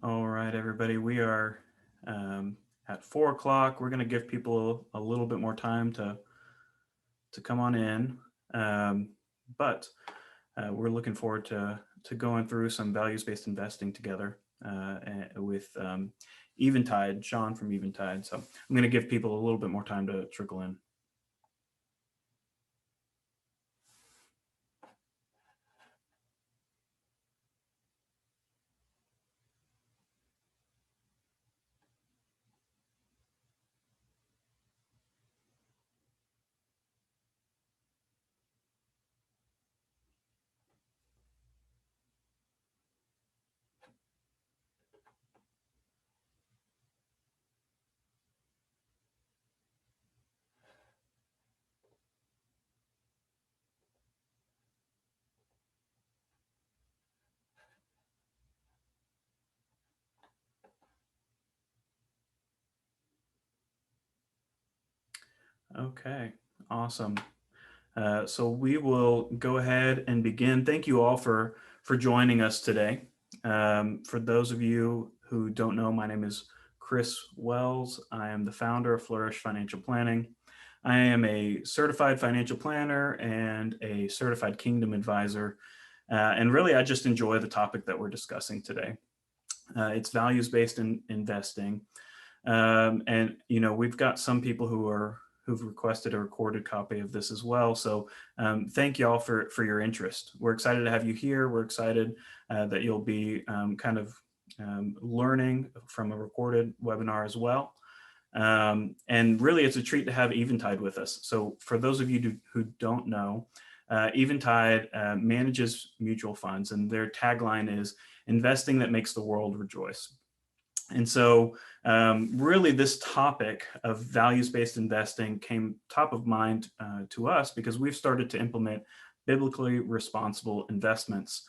All right, everybody. We are at 4 o'clock. We're going to give people a little bit more time to come on in, um, but we're looking forward to going through some values-based investing together with Eventide, Sean from Eventide. So I'm going to give people a little bit more time to trickle in. Okay, awesome. So we will go ahead and begin. Thank you all for joining us today. For those of you who don't know, my name is Chris Wells. I am the founder of Flourish Financial Planning. I am a certified financial planner and a certified Kingdom advisor. And really, I just enjoy the topic that we're discussing today. It's values-based investing. And we've got some people who've requested a recorded copy of this as well. So thank you all for your interest. We're excited to have you here. We're excited that you'll be kind of learning from a recorded webinar as well. And really, it's a treat to have Eventide with us. So for those of you who don't know, Eventide manages mutual funds, and their tagline is investing that makes the world rejoice. And so really this topic of values-based investing came top of mind to us because we've started to implement biblically responsible investments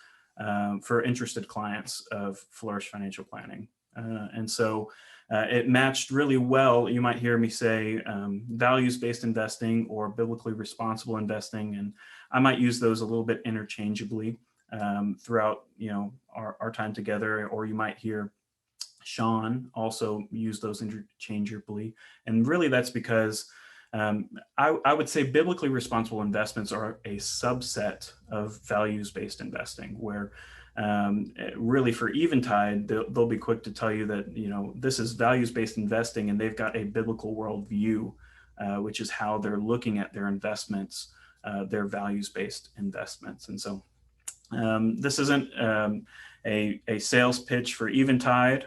for interested clients of Flourish Financial Planning. And so it matched really well. You might hear me say values-based investing or biblically responsible investing, and I might use those a little bit interchangeably throughout our time together, or you might hear Sean also use those interchangeably. And really that's because I would say biblically responsible investments are a subset of values-based investing, where really for Eventide, they'll be quick to tell you that, this is values-based investing and they've got a biblical worldview, which is how they're looking at their investments, their values-based investments. And so this isn't a sales pitch for Eventide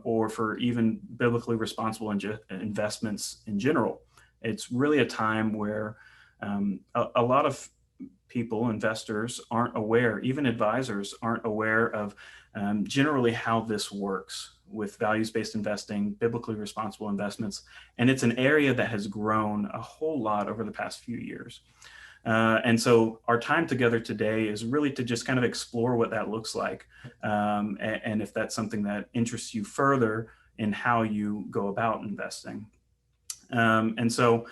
or for even biblically responsible investments in general. It's really a time where a lot of people, investors, aren't aware, even advisors aren't aware of generally how this works with values-based investing, biblically responsible investments. And it's an area that has grown a whole lot over the past few years. And so our time together today is really to just kind of explore what that looks like. And if that's something that interests you further in how you go about investing. And so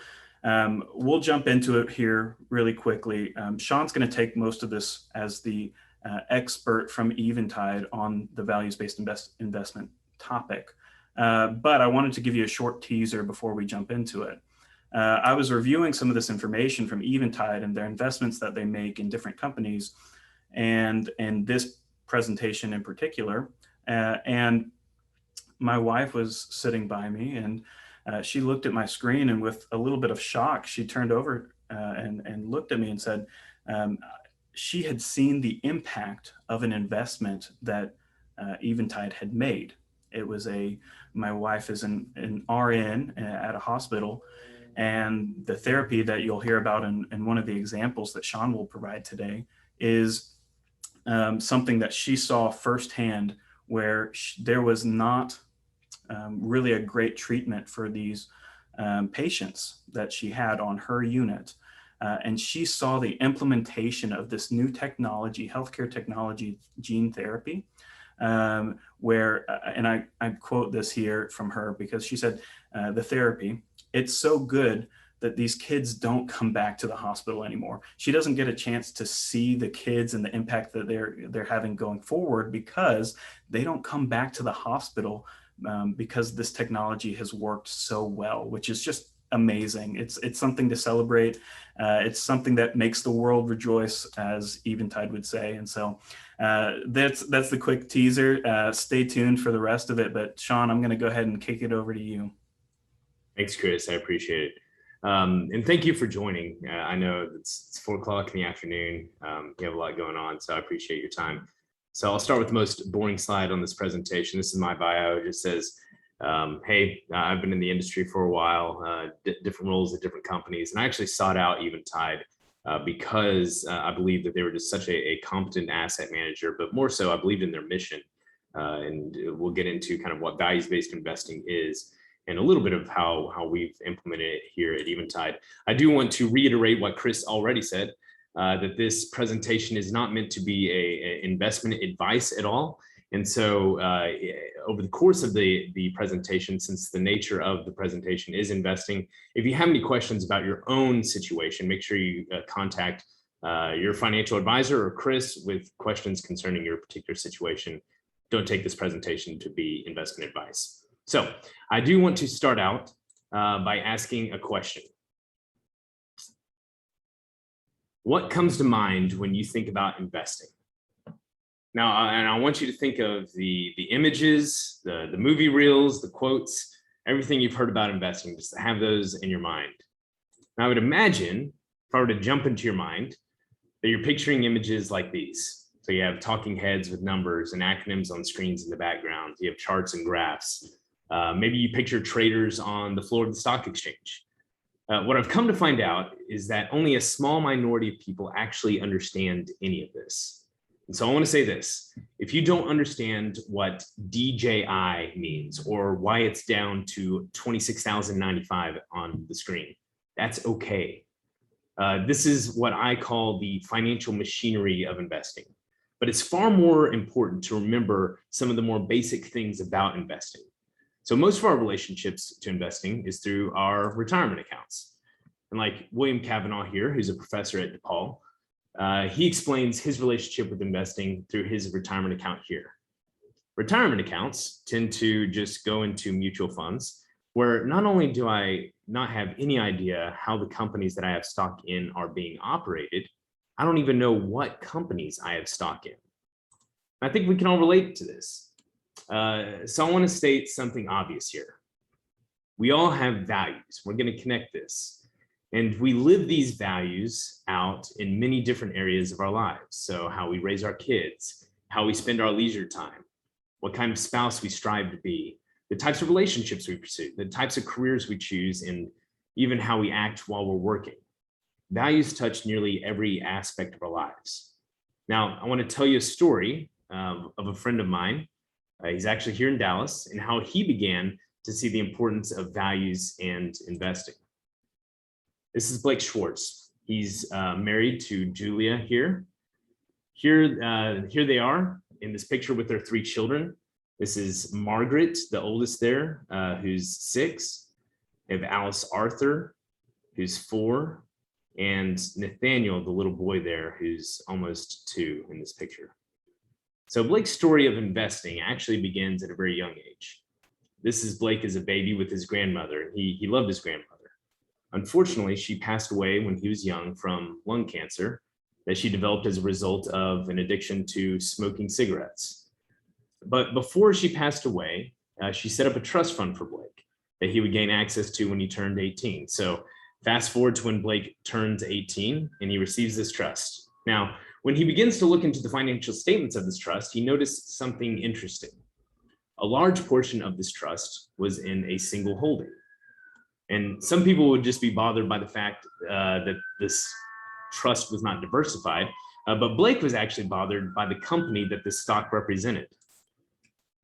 we'll jump into it here really quickly. Sean's going to take most of this as the expert from Eventide on the values-based investment topic. But I wanted to give you a short teaser before we jump into it. I was reviewing some of this information from Eventide and their investments that they make in different companies, and this presentation in particular. And my wife was sitting by me, and she looked at my screen, and with a little bit of shock, she turned over and looked at me and said she had seen the impact of an investment that Eventide had made. It was my wife is an RN at a hospital, and the therapy that you'll hear about in one of the examples that Sean will provide today is something that she saw firsthand, where there was not really a great treatment for these patients that she had on her unit. And she saw the implementation of this new technology, healthcare technology, gene therapy, where, and I quote this here from her, because she said, the therapy, it's so good that these kids don't come back to the hospital anymore. She doesn't get a chance to see the kids and the impact that they're having going forward because they don't come back to the hospital because this technology has worked so well, which is just amazing. It's something to celebrate. It's something that makes the world rejoice, as Eventide would say. And so that's the quick teaser. Stay tuned for the rest of it. But Sean, I'm going to go ahead and kick it over to you. Thanks, Chris. I appreciate it. And thank you for joining. I know it's 4 o'clock in the afternoon. You have a lot going on, so I appreciate your time. So I'll start with the most boring slide on this presentation. This is my bio. It just says, hey, I've been in the industry for a while, different roles at different companies. And I actually sought out Eventide because I believe that they were just such a competent asset manager, but more so I believed in their mission. And we'll get into kind of what values-based investing is and a little bit of how we've implemented it here at Eventide. I do want to reiterate what Chris already said, that this presentation is not meant to be a investment advice at all. And so over the course of the presentation, since the nature of the presentation is investing, if you have any questions about your own situation, make sure you contact your financial advisor or Chris with questions concerning your particular situation. Don't take this presentation to be investment advice. So I do want to start out by asking a question. What comes to mind when you think about investing? Now, and I want you to think of the images, the movie reels, the quotes, everything you've heard about investing, just to have those in your mind. Now, I would imagine, if I were to jump into your mind, that you're picturing images like these. So you have talking heads with numbers and acronyms on screens in the background. You have charts and graphs. Maybe you picture traders on the floor of the stock exchange. What I've come to find out is that only a small minority of people actually understand any of this. And so I want to say this: if you don't understand what DJI means or why it's down to 26,095 on the screen, that's okay. This is what I call the financial machinery of investing. But it's far more important to remember some of the more basic things about investing. So most of our relationships to investing is through our retirement accounts. And like William Cavanaugh here, who's a professor at DePaul, he explains his relationship with investing through his retirement account here. Retirement accounts tend to just go into mutual funds, where not only do I not have any idea how the companies that I have stock in are being operated, I don't even know what companies I have stock in. I think we can all relate to this. So I want to state something obvious here. We all have values. We're going to connect this. And we live these values out in many different areas of our lives. So how we raise our kids, how we spend our leisure time, what kind of spouse we strive to be, the types of relationships we pursue, the types of careers we choose, and even how we act while we're working. Values touch nearly every aspect of our lives. Now, I want to tell you a story of a friend of mine. He's actually here in Dallas, and how he began to see the importance of values and investing. This is Blake Schwartz. He's married to Julia here. Here they are in this picture with their 3 children. This is Margaret, the oldest there, who's 6. They have Alice Arthur, who's 4, and Nathaniel, the little boy there, who's almost 2 in this picture. So Blake's story of investing actually begins at a very young age. This is Blake as a baby with his grandmother. He loved his grandmother. Unfortunately, she passed away when he was young from lung cancer that she developed as a result of an addiction to smoking cigarettes. But before she passed away, she set up a trust fund for Blake that he would gain access to when he turned 18. So fast forward to when Blake turns 18 and he receives this trust. Now, when he begins to look into the financial statements of this trust, he noticed something interesting. A large portion of this trust was in a single holding. And some people would just be bothered by the fact that this trust was not diversified, but Blake was actually bothered by the company that this stock represented.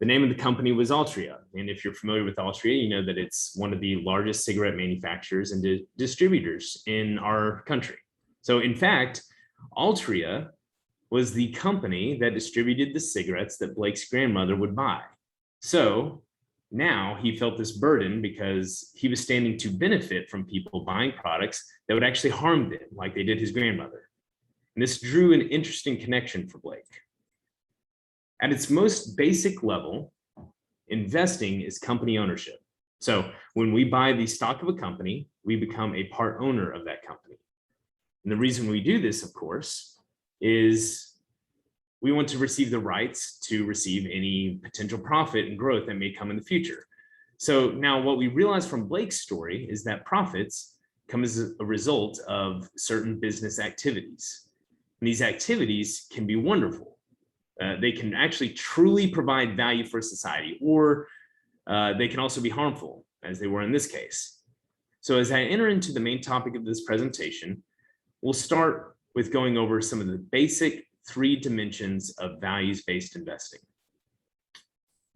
The name of the company was Altria. And if you're familiar with Altria, you know that it's one of the largest cigarette manufacturers and distributors in our country. So in fact, Altria was the company that distributed the cigarettes that Blake's grandmother would buy. So Now he felt this burden because he was standing to benefit from people buying products that would actually harm them, like they did his grandmother. And this drew an interesting connection for Blake. At its most basic level, investing is company ownership. So when we buy the stock of a company, we become a part owner of that company. And the reason we do this, of course, is we want to receive the rights to receive any potential profit and growth that may come in the future. So now what we realize from Blake's story is that profits come as a result of certain business activities. And these activities can be wonderful. They can actually truly provide value for society, or they can also be harmful, as they were in this case. So as I enter into the main topic of this presentation, we'll start with going over some of the basic 3 dimensions of values-based investing.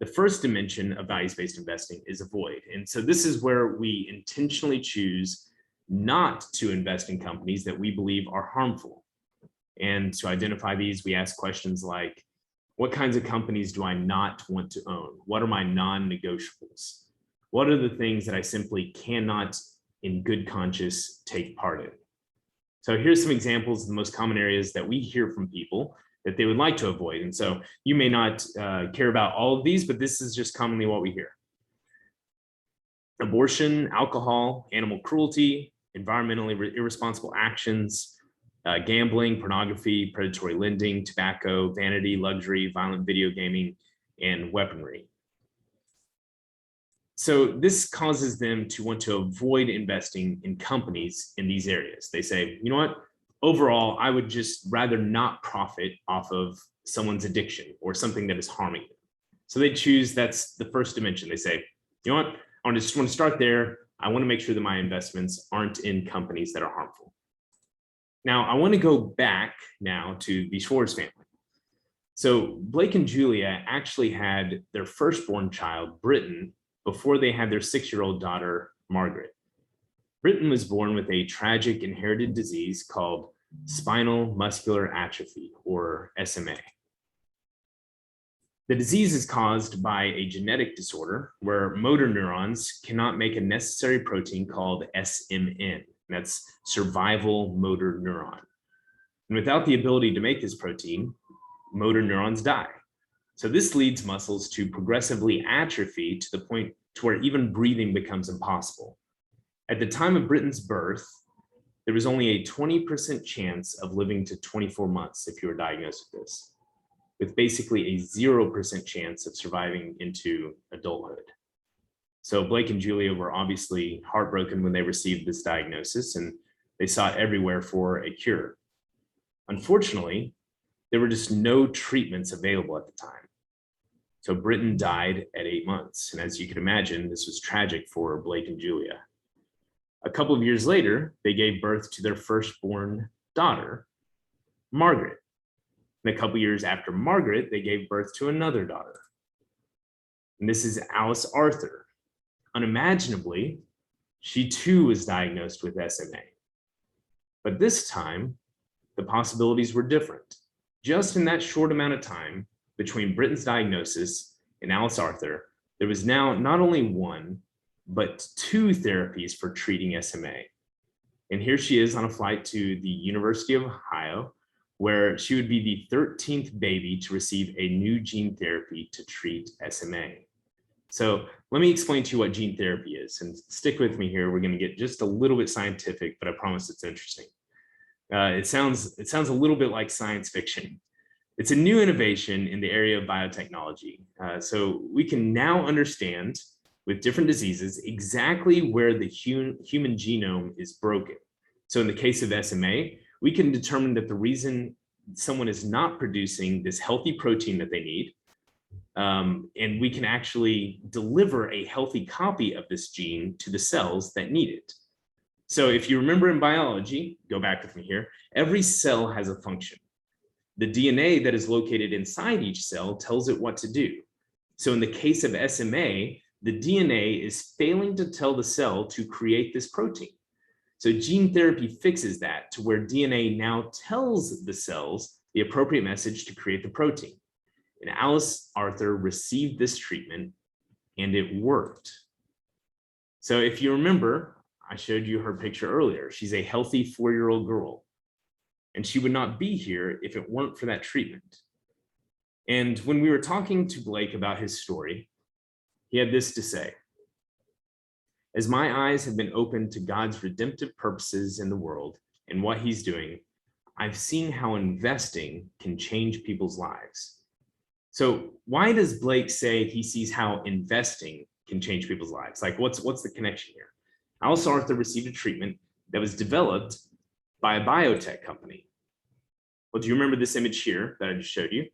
The first dimension of values-based investing is avoid. And so this is where we intentionally choose not to invest in companies that we believe are harmful. And to identify these, we ask questions like, what kinds of companies do I not want to own? What are my non-negotiables? What are the things that I simply cannot, in good conscience, take part in? So here's some examples of the most common areas that we hear from people that they would like to avoid. And so you may not care about all of these, but this is just commonly what we hear. Abortion, alcohol, animal cruelty, environmentally irresponsible actions, gambling, pornography, predatory lending, tobacco, vanity, luxury, violent video gaming, and weaponry. So this causes them to want to avoid investing in companies in these areas. They say, you know what, overall, I would just rather not profit off of someone's addiction or something that is harming them. So they choose, that's the first dimension. They say, you know what, I just want to start there. I want to make sure that my investments aren't in companies that are harmful. Now, I want to go back now to the Schwartz family. So Blake and Julia actually had their firstborn child, Britton, before they had their 6-year-old daughter, Margaret. Britton was born with a tragic inherited disease called spinal muscular atrophy, or SMA. The disease is caused by a genetic disorder where motor neurons cannot make a necessary protein called SMN. That's survival motor neuron. And without the ability to make this protein, motor neurons die. So this leads muscles to progressively atrophy to the point to where even breathing becomes impossible. At the time of Britton's birth, there was only a 20% chance of living to 24 months if you were diagnosed with this, with basically a 0% chance of surviving into adulthood. So Blake and Julia were obviously heartbroken when they received this diagnosis, and they sought everywhere for a cure. Unfortunately, there were just no treatments available at the time. So Britton died at 8 months. And as you can imagine, this was tragic for Blake and Julia. A couple of years later, they gave birth to their firstborn daughter, Margaret. And a couple years after Margaret, they gave birth to another daughter. And this is Alice Arthur. Unimaginably, she too was diagnosed with SMA. But this time, the possibilities were different. Just in that short amount of time between Britton's diagnosis and Alice Arthur, there was now not only one, but 2 therapies for treating SMA. And here she is on a flight to the University of Ohio, where she would be the 13th baby to receive a new gene therapy to treat SMA. So let me explain to you what gene therapy is, and stick with me here. We're going to get just a little bit scientific, but I promise it's interesting. It sounds a little bit like science fiction. It's a new innovation in the area of biotechnology. So we can now understand with different diseases exactly where the human genome is broken. So in the case of SMA, we can determine that the reason someone is not producing this healthy protein that they need, and we can actually deliver a healthy copy of this gene to the cells that need it. So if you remember in biology, go back with me here, every cell has a function. The DNA that is located inside each cell tells it what to do. So in the case of SMA, the DNA is failing to tell the cell to create this protein. So gene therapy fixes that to where DNA now tells the cells the appropriate message to create the protein. And Alice Arthur received this treatment, and it worked. So if you remember, I showed you her picture earlier. She's a healthy 4-year-old girl, and she would not be here if it weren't for that treatment. And when we were talking to Blake about his story, he had this to say: as my eyes have been opened to God's redemptive purposes in the world and what he's doing, I've seen how investing can change people's lives. So why does Blake say he sees how investing can change people's lives? Like, what's the connection here? Alice Arthur received a treatment that was developed by a biotech company. Well, do you remember this image here that I just showed you?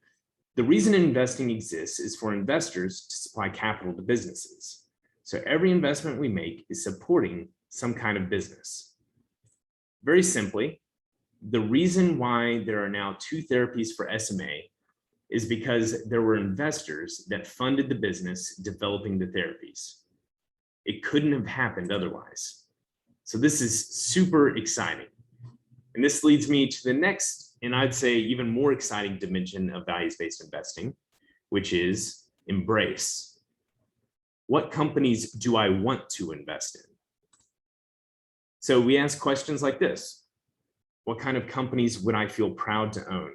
The reason investing exists is for investors to supply capital to businesses. So every investment we make is supporting some kind of business. Very simply, the reason why there are now 2 therapies for SMA is because there were investors that funded the business developing the therapies. It couldn't have happened otherwise. So this is super exciting. And this leads me to the next, and I'd say even more exciting dimension of values-based investing, which is embrace. What companies do I want to invest in? So we ask questions like this: what kind of companies would I feel proud to own?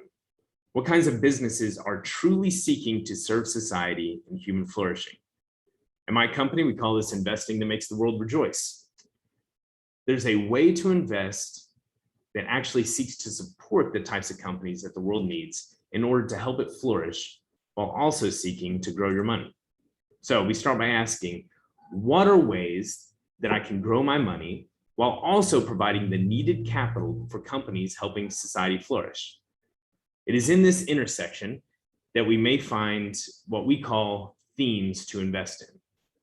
What kinds of businesses are truly seeking to serve society and human flourishing? In my company, we call this investing that makes the world rejoice. There's a way to invest that actually seeks to support the types of companies that the world needs in order to help it flourish, while also seeking to grow your money. So we start by asking, what are ways that I can grow my money while also providing the needed capital for companies helping society flourish? It is in this intersection that we may find what we call themes to invest in.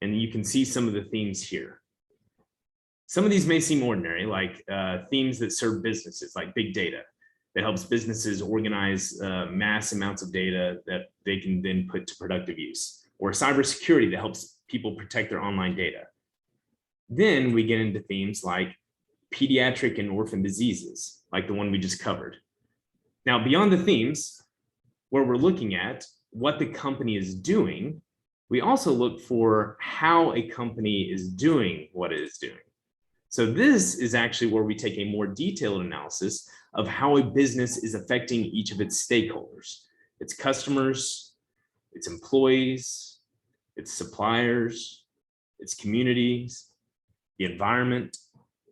And you can see some of the themes here. Some of these may seem ordinary, like themes that serve businesses, like big data, that helps businesses organize mass amounts of data that they can then put to productive use, or cybersecurity that helps people protect their online data. Then we get into themes like pediatric and orphan diseases, like the one we just covered. Now, beyond the themes, where we're looking at what the company is doing, we also look for how a company is doing what it is doing. So this is actually where we take a more detailed analysis of how a business is affecting each of its stakeholders: its customers, its employees, its suppliers, its communities, the environment,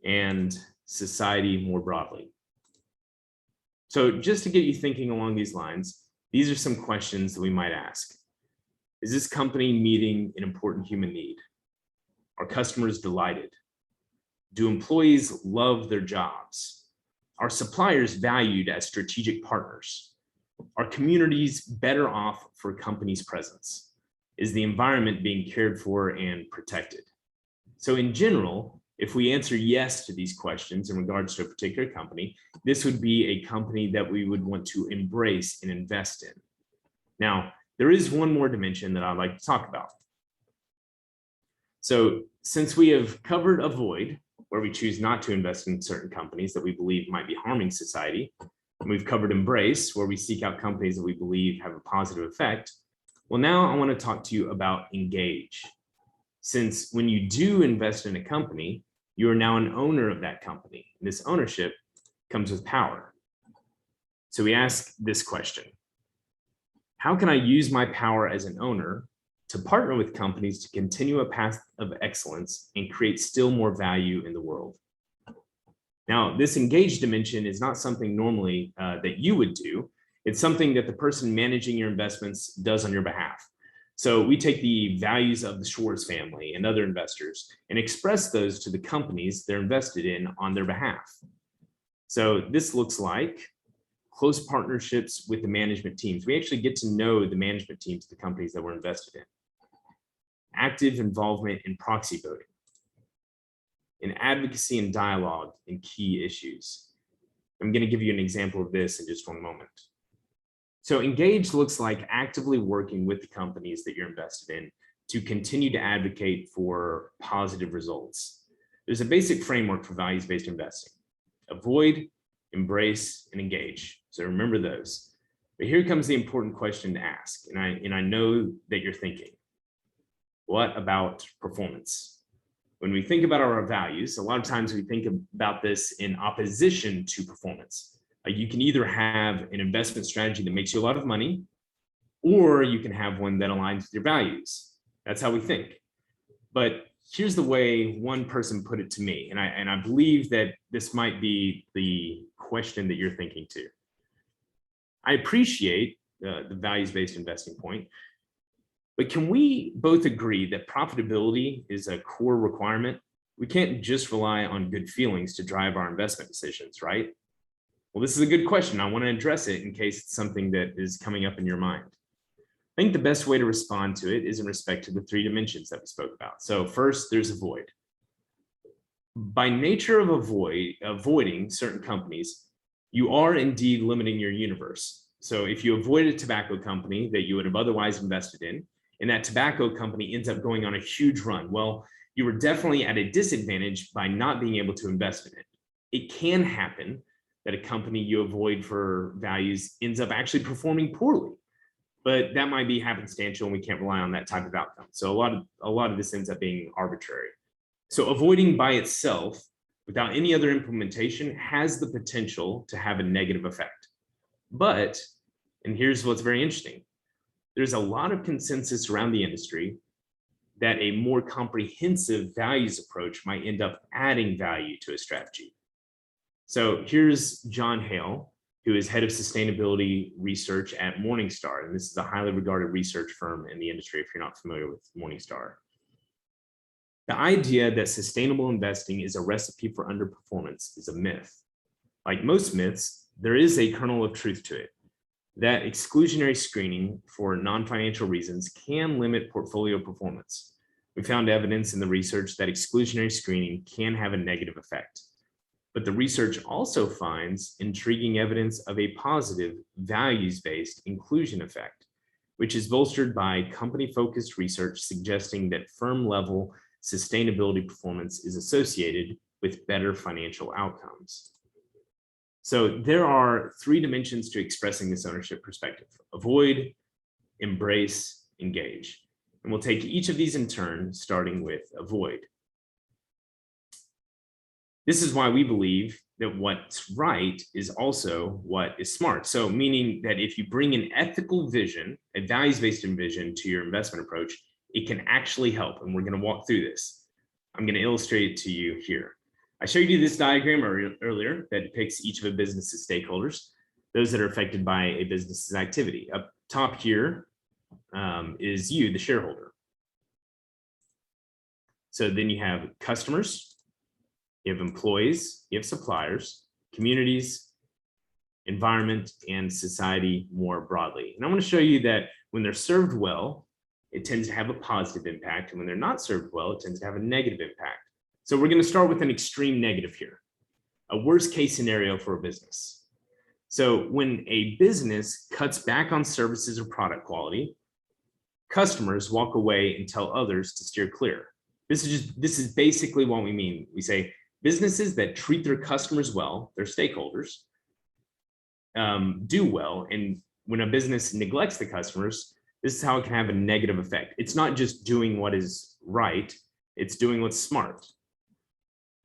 and society more broadly. So just to get you thinking along these lines, these are some questions that we might ask. Is this company meeting an important human need? Are customers delighted? Do employees love their jobs? Are suppliers valued as strategic partners? Are communities better off for a company's presence? Is the environment being cared for and protected? So in general, if we answer yes to these questions in regards to a particular company, this would be a company that we would want to embrace and invest in. Now, there is one more dimension that I'd like to talk about. So since we have covered avoid, where we choose not to invest in certain companies that we believe might be harming society, and we've covered embrace, where we seek out companies that we believe have a positive effect, well, now I want to talk to you about engage. Since when you do invest in a company, you are now an owner of that company. And this ownership comes with power. So we ask this question: how can I use my power as an owner to partner with companies to continue a path of excellence and create still more value in the world? Now, this engaged dimension is not something normally that you would do. It's something that the person managing your investments does on your behalf. So we take the values of the Schwartz family and other investors and express those to the companies they're invested in on their behalf. So this looks like close partnerships with the management teams. We actually get to know the management teams of the companies that we're invested in. Active involvement in proxy voting, in advocacy and dialogue in key issues. I'm going to give you an example of this in just one moment. So engage looks like actively working with the companies that you're invested in to continue to advocate for positive results. There's a basic framework for values-based investing: avoid, embrace, and engage. So remember those. But here comes the important question to ask, and I know that you're thinking, What about performance? When we think about our values, a lot of times we think about this in opposition to performance. You can either have an investment strategy that makes you a lot of money, or you can have one that aligns with your values. That's how we think. But here's the way one person put it to me, and I believe that this might be the question that you're thinking too. I appreciate the values-based investing point, but can we both agree that profitability is a core requirement? We can't just rely on good feelings to drive our investment decisions, right? Well, this is a good question. I want to address it in case it's something that is coming up in your mind. I think the best way to respond to it is in respect to the 3 dimensions that we spoke about. So first, there's avoid. By nature of avoiding certain companies, you are indeed limiting your universe. So if you avoid a tobacco company that you would have otherwise invested in, and that tobacco company ends up going on a huge run, well, you were definitely at a disadvantage by not being able to invest in it. It can happen that a company you avoid for values ends up actually performing poorly, but that might be happenstantial and we can't rely on that type of outcome. So a lot of this ends up being arbitrary. So avoiding by itself without any other implementation has the potential to have a negative effect. But, and here's what's very interesting, there's a lot of consensus around the industry that a more comprehensive values approach might end up adding value to a strategy. So here's John Hale, who is head of sustainability research at Morningstar. And this is a highly regarded research firm in the industry if you're not familiar with Morningstar. The idea that sustainable investing is a recipe for underperformance is a myth. Like most myths, there is a kernel of truth to it. That exclusionary screening for non-financial reasons can limit portfolio performance. We found evidence in the research that exclusionary screening can have a negative effect. But the research also finds intriguing evidence of a positive values-based inclusion effect, which is bolstered by company-focused research suggesting that firm-level sustainability performance is associated with better financial outcomes. So there are 3 dimensions to expressing this ownership perspective: avoid, embrace, engage. And we'll take each of these in turn, starting with avoid. This is why we believe that what's right is also what is smart. So meaning that if you bring an ethical vision, a values-based vision to your investment approach, it can actually help. And we're going to walk through this. I'm going to illustrate it to you here. I showed you this diagram earlier that depicts each of a business's stakeholders, those that are affected by a business's activity. Up top here is you, the shareholder. So then you have customers, you have employees, you have suppliers, communities, environment, and society more broadly. And I want to show you that when they're served well, it tends to have a positive impact. And when they're not served well, it tends to have a negative impact. So we're going to start with an extreme negative here, a worst case scenario for a business. So when a business cuts back on services or product quality, customers walk away and tell others to steer clear. This is basically what we mean. We say businesses that treat their customers well, their stakeholders, do well. And when a business neglects the customers, this is how it can have a negative effect. It's not just doing what is right, it's doing what's smart.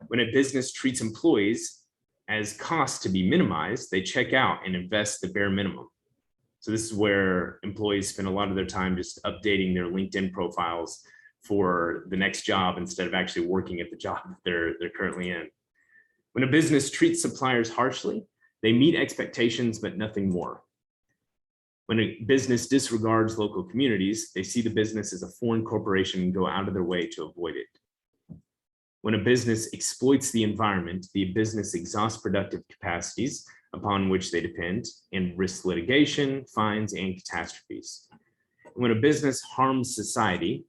When a business treats employees as costs to be minimized, they check out and invest the bare minimum. So this is where employees spend a lot of their time just updating their LinkedIn profiles for the next job instead of actually working at the job that they're currently in. When a business treats suppliers harshly, they meet expectations, but nothing more. When a business disregards local communities, they see the business as a foreign corporation and go out of their way to avoid it. When a business exploits the environment, the business exhausts productive capacities upon which they depend and risks litigation, fines, and catastrophes. When a business harms society,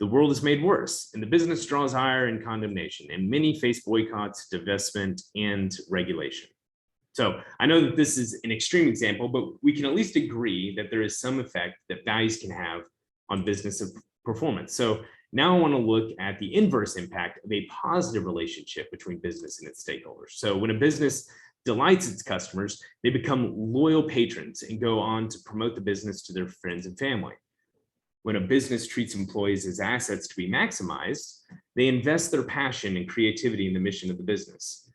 the world is made worse, and the business draws ire and condemnation, and many face boycotts, divestment, and regulation. So I know that this is an extreme example, but we can at least agree that there is some effect that values can have on business performance. So now I want to look at the inverse impact of a positive relationship between business and its stakeholders. So when a business delights its customers, they become loyal patrons and go on to promote the business to their friends and family. When a business treats employees as assets to be maximized, they invest their passion and creativity in the mission of the business.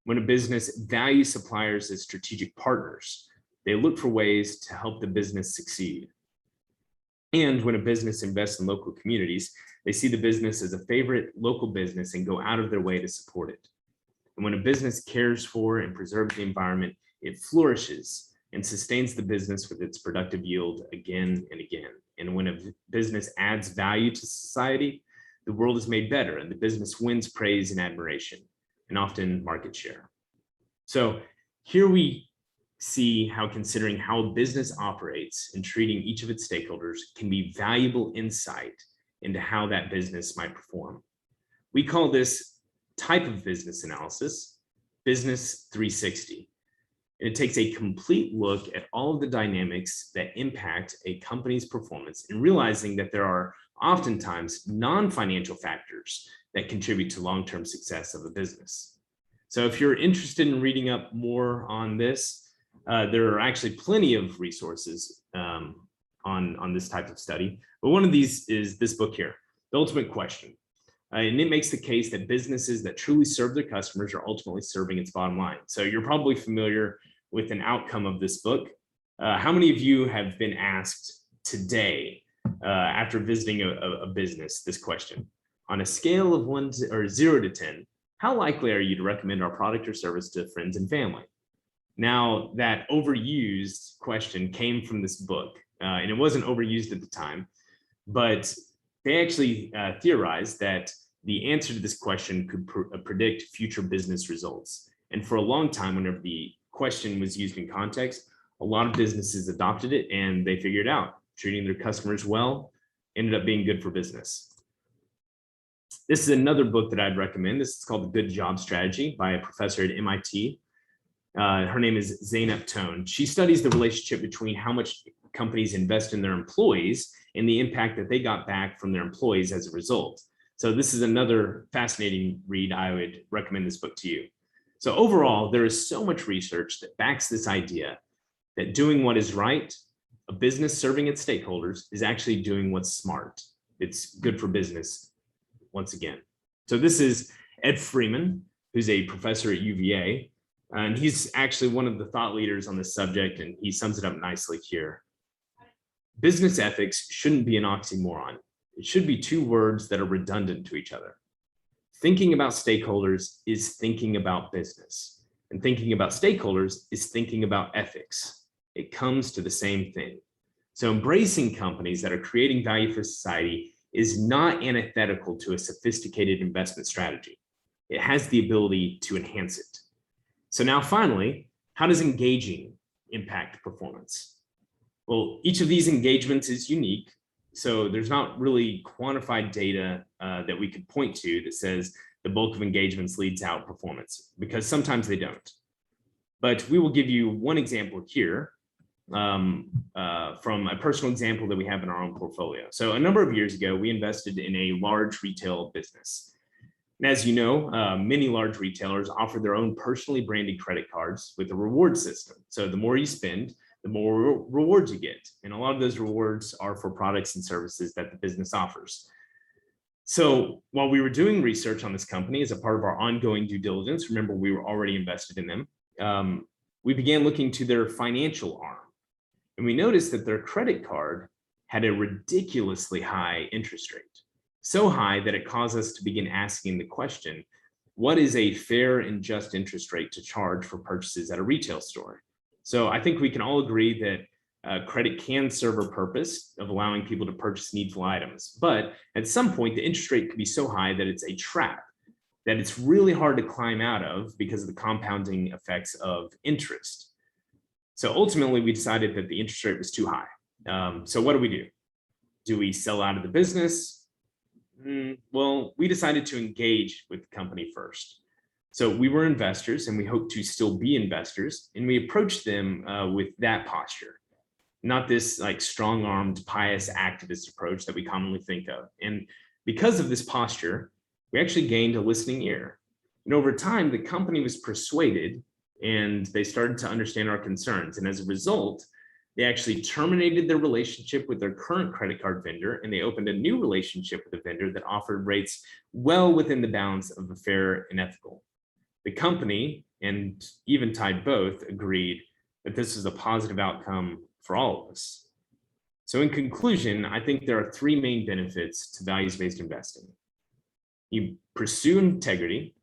When a business values suppliers as strategic partners, they look for ways to help the business succeed. And when a business invests in local communities, they see the business as a favorite local business and go out of their way to support it. And when a business cares for and preserves the environment, it flourishes and sustains the business with its productive yield again and again. And when a business adds value to society, the world is made better and the business wins praise and admiration, and often market share. So here we see how considering how a business operates and treating each of its stakeholders can be valuable insight into how that business might perform. We call this type of business analysis Business 360. And it takes a complete look at all of the dynamics that impact a company's performance and realizing that there are oftentimes non-financial factors that contribute to long-term success of a business. So if you're interested in reading up more on this, there are actually plenty of resources on this type of study. But one of these is this book here, The Ultimate Question. And it makes the case that businesses that truly serve their customers are ultimately serving its bottom line. So you're probably familiar with an outcome of this book. How many of you have been asked today after visiting a business this question? On a scale of 0 to 10, how likely are you to recommend our product or service to friends and family? Now, that overused question came from this book, and it wasn't overused at the time, but they actually theorized that the answer to this question could predict future business results. And for a long time, whenever the question was used in context, a lot of businesses adopted it and they figured out treating their customers well ended up being good for business. This is another book that I'd recommend. This is called The Good Job Strategy by a professor at MIT. Her name is Zeynep Tone. She studies the relationship between how much companies invest in their employees and the impact that they got back from their employees as a result. So this is another fascinating read. I would recommend this book to you. So overall, there is so much research that backs this idea that doing what is right, a business serving its stakeholders, is actually doing what's smart. It's good for business, once again. So this is Ed Freeman, who's a professor at UVA, and he's actually one of the thought leaders on this subject, and he sums it up nicely here. Business ethics shouldn't be an oxymoron. It should be two words that are redundant to each other. Thinking about stakeholders is thinking about business, and thinking about stakeholders is thinking about ethics. It comes to the same thing. So embracing companies that are creating value for society is not antithetical to a sophisticated investment strategy. It has the ability to enhance it. So now finally, how does engaging impact performance? Well, each of these engagements is unique. So there's not really quantified data that we could point to that says the bulk of engagements lead to outperformance, because sometimes they don't. But we will give you one example here from a personal example that we have in our own portfolio. So a number of years ago, we invested in a large retail business. And as you know, many large retailers offer their own personally branded credit cards with a reward system. So the more you spend, the more rewards you get. And a lot of those rewards are for products and services that the business offers. So while we were doing research on this company as a part of our ongoing due diligence, remember we were already invested in them, we began looking to their financial arm. And we noticed that their credit card had a ridiculously high interest rate. So high that it caused us to begin asking the question, what is a fair and just interest rate to charge for purchases at a retail store? So I think we can all agree that credit can serve a purpose of allowing people to purchase needful items. But at some point, the interest rate could be so high that it's a trap, that it's really hard to climb out of because of the compounding effects of interest. So ultimately, we decided that the interest rate was too high. So what do? Do we sell out of the business? Well, we decided to engage with the company first. So we were investors and we hope to still be investors. And we approached them with that posture, not this like strong-armed, pious activist approach that we commonly think of. And because of this posture, we actually gained a listening ear. And over time, the company was persuaded and they started to understand our concerns. And as a result, They actually terminated their relationship with their current credit card vendor, and they opened a new relationship with a vendor that offered rates well within the bounds of the fair and ethical. The company and Eventide both agreed that this is a positive outcome for all of us. So in conclusion, I think there are three main benefits to values-based investing. You pursue integrity,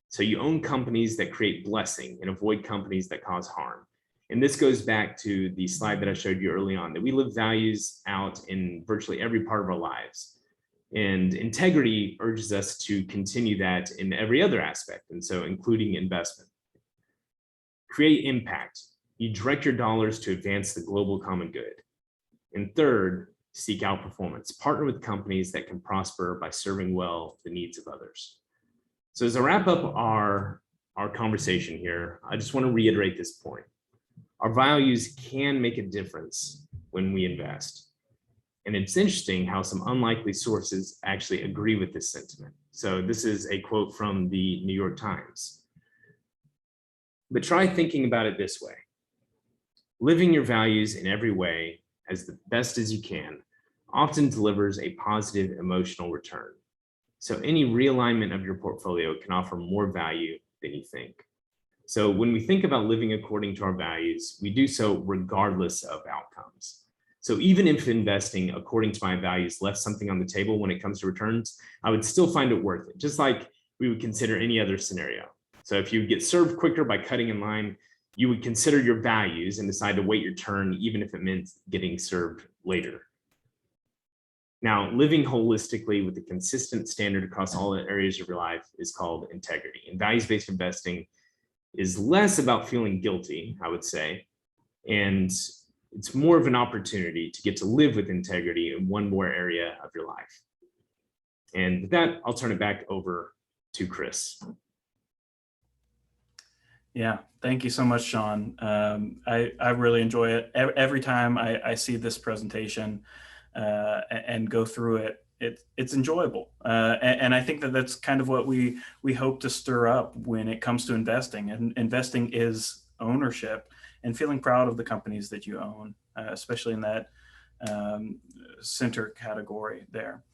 so you own companies that create blessing and avoid companies that cause harm. And this goes back to the slide that I showed you early on, that we live values out in virtually every part of our lives. And integrity urges us to continue that in every other aspect, and so including investment. Create impact. You direct your dollars to advance the global common good. And third, seek out performance. Partner with companies that can prosper by serving well the needs of others. So as I wrap up our conversation here, I just want to reiterate this point. Our values can make a difference when we invest. And it's interesting how some unlikely sources actually agree with this sentiment. So this is a quote from the New York Times. But try thinking about it this way. Living your values in every way as the best as you can often delivers a positive emotional return. So any realignment of your portfolio can offer more value than you think. So when we think about living according to our values, we do so regardless of outcomes. So even if investing according to my values left something on the table when it comes to returns, I would still find it worth it, just like we would consider any other scenario. So if you get served quicker by cutting in line, you would consider your values and decide to wait your turn, even if it meant getting served later. Now, living holistically with a consistent standard across all areas of your life is called integrity. And values-based investing is less about feeling guilty, I would say, and it's more of an opportunity to get to live with integrity in one more area of your life. And with that, I'll turn it back over to Chris. Yeah, thank you so much, Sean. I really enjoy it. Every time I see this presentation and go through it, it's enjoyable. And I think that that's kind of what we hope to stir up when it comes to investing. And investing is ownership and feeling proud of the companies that you own, especially in that center category there.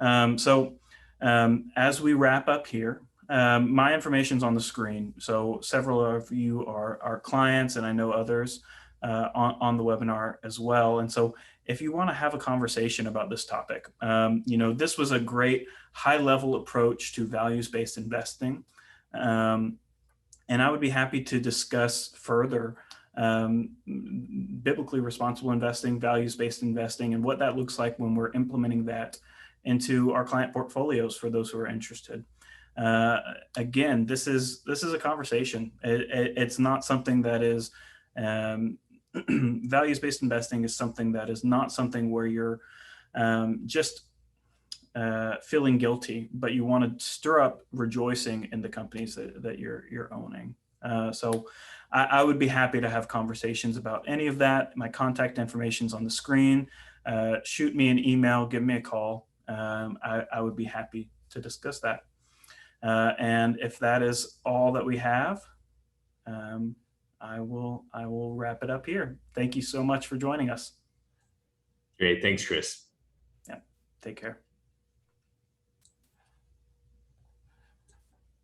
As we wrap up here, my information's on the screen. So several of you are clients, and I know others on the webinar as well. And so if you want to have a conversation about this topic, this was a great high-level approach to values-based investing. And I would be happy to discuss further biblically responsible investing, values-based investing, and what that looks like when we're implementing that into our client portfolios for those who are interested. Again, this is a conversation. It's not something that is values-based investing is something that is not something where you're just feeling guilty, but you want to stir up rejoicing in the companies that you're owning. So I would be happy to have conversations about any of that. My contact information is on the screen. Shoot me an email, give me a call. I would be happy to discuss that. And if that is all that we have, I will wrap it up here. Thank you so much for joining us. Great. Thanks, Chris. Yeah. Take care.